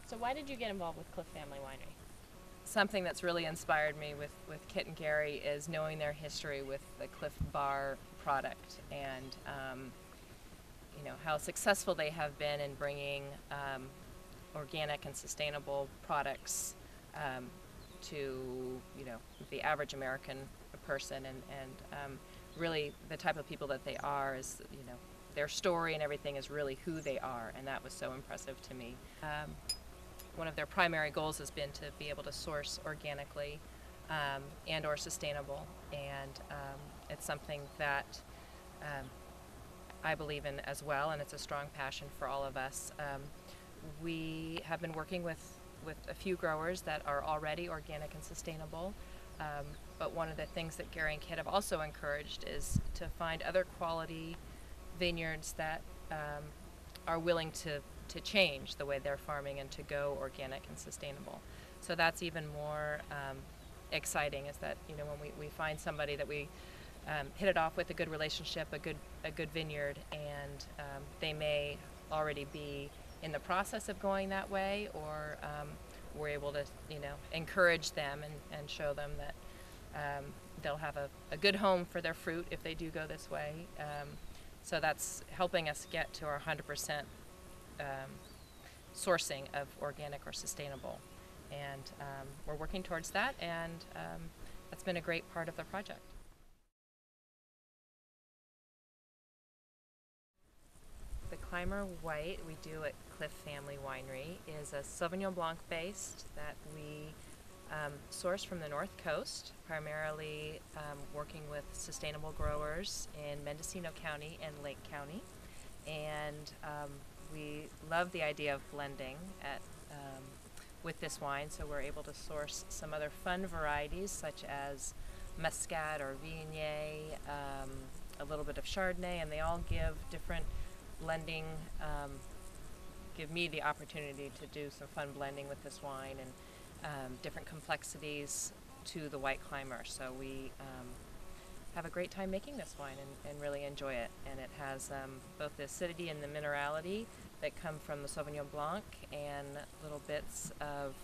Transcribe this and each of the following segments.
So why did you get involved with Clif Family Winery? Something that's really inspired me with Kit and Gary is knowing their history with the Clif Bar product, and how successful they have been in bringing organic and sustainable products to the average American person, and really the type of people that they are is their story and everything is really who they are, and that was so impressive to me. One of their primary goals has been to be able to source organically and or sustainable, and it's something that I believe in as well, and it's a strong passion for all of us. We have been working with a few growers that are already organic and sustainable, but one of the things that Gary and Kit have also encouraged is to find other quality vineyards that are willing to change the way they're farming and to go organic and sustainable. So that's even more exciting, is that when we find somebody that we hit it off with, a good relationship, a good vineyard, and they may already be in the process of going that way, or we're able to encourage them and show them that they'll have a good home for their fruit if they do go this way. So that's helping us get to our 100% sourcing of organic or sustainable, and we're working towards that, and that's been a great part of the project. The Climber White we do at Clif Family Winery is a Sauvignon Blanc based that we source from the North Coast, primarily working with sustainable growers in Mendocino County and Lake County, and we love the idea of blending with this wine, so we're able to source some other fun varieties such as Muscat or Viognier, a little bit of Chardonnay, and they all give different blending, give me the opportunity to do some fun blending with this wine, and different complexities to the White Climber. So we have a great time making this wine and really enjoy it. And it has both the acidity and the minerality that come from the Sauvignon Blanc, and little bits of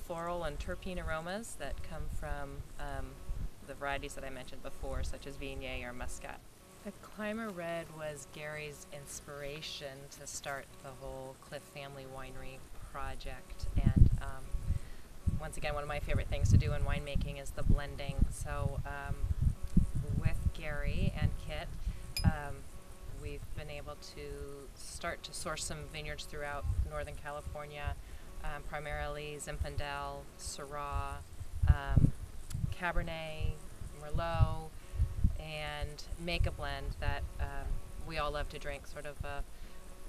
floral and terpene aromas that come from the varieties that I mentioned before, such as Viognier or Muscat. The Climber Red was Gary's inspiration to start the whole Clif Family Winery project, and once again, one of my favorite things to do in winemaking is the blending. So with Gary and Kit, we've been able to start to source some vineyards throughout Northern California, primarily Zinfandel, Syrah, Cabernet, Merlot, and make a blend that we all love to drink, sort of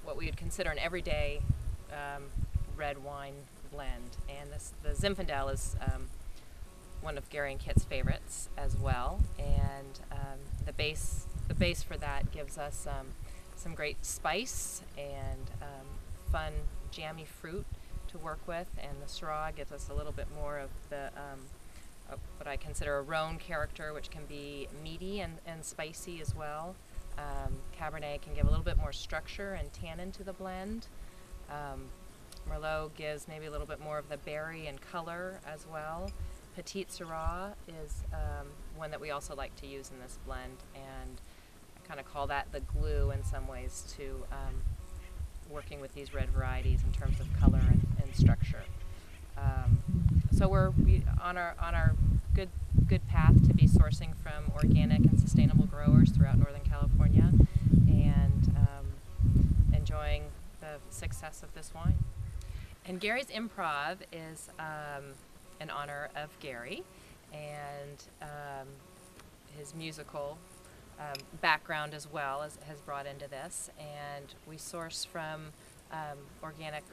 what we would consider an everyday red wine blend. And the Zinfandel is one of Gary and Kit's favorites as well, and the base for that gives us some great spice and fun jammy fruit to work with, and the Syrah gives us a little bit more of the what I consider a Rhone character, which can be meaty and spicy as well. Cabernet can give a little bit more structure and tannin to the blend. Merlot gives maybe a little bit more of the berry and color as well. Petite Syrah is one that we also like to use in this blend, and I kind of call that the glue in some ways to working with these red varieties in terms of color and structure. So we're on our good path to be sourcing from organic and sustainable growers throughout Northern California, and enjoying the success of this wine. And Gary's Improv is in honor of Gary and his musical background as well has brought into this, and we source from organic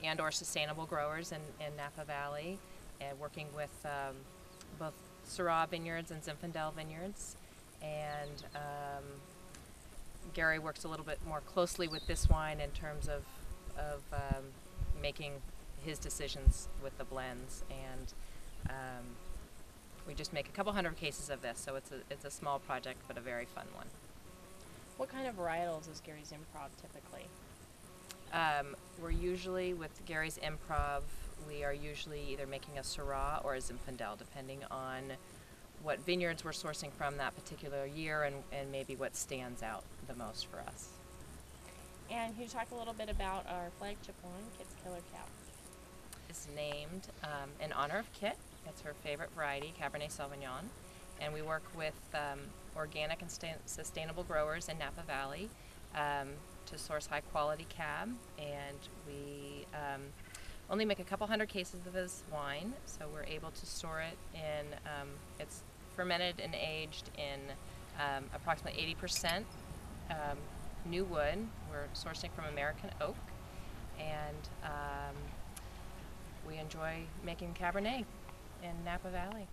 and or sustainable growers in Napa Valley, and working with both Syrah vineyards and Zinfandel vineyards, and Gary works a little bit more closely with this wine in terms of making his decisions with the blends, and we just make a couple hundred cases of this, so it's a small project but a very fun one. What kind of varietals is Gary's Improv typically? We're usually, with Gary's Improv, we are usually either making a Syrah or a Zinfandel, depending on what vineyards we're sourcing from that particular year and maybe what stands out the most for us. And can you talk a little bit about our flagship wine, Kit's Killer Cab? It's named in honor of Kit. It's her favorite variety, Cabernet Sauvignon. And we work with organic and sustainable growers in Napa Valley to source high quality cab. And we only make a couple hundred cases of this wine, so we're able to store it in, it's fermented and aged in approximately 80% new wood. We're sourcing from American oak, and we enjoy making Cabernet in Napa Valley.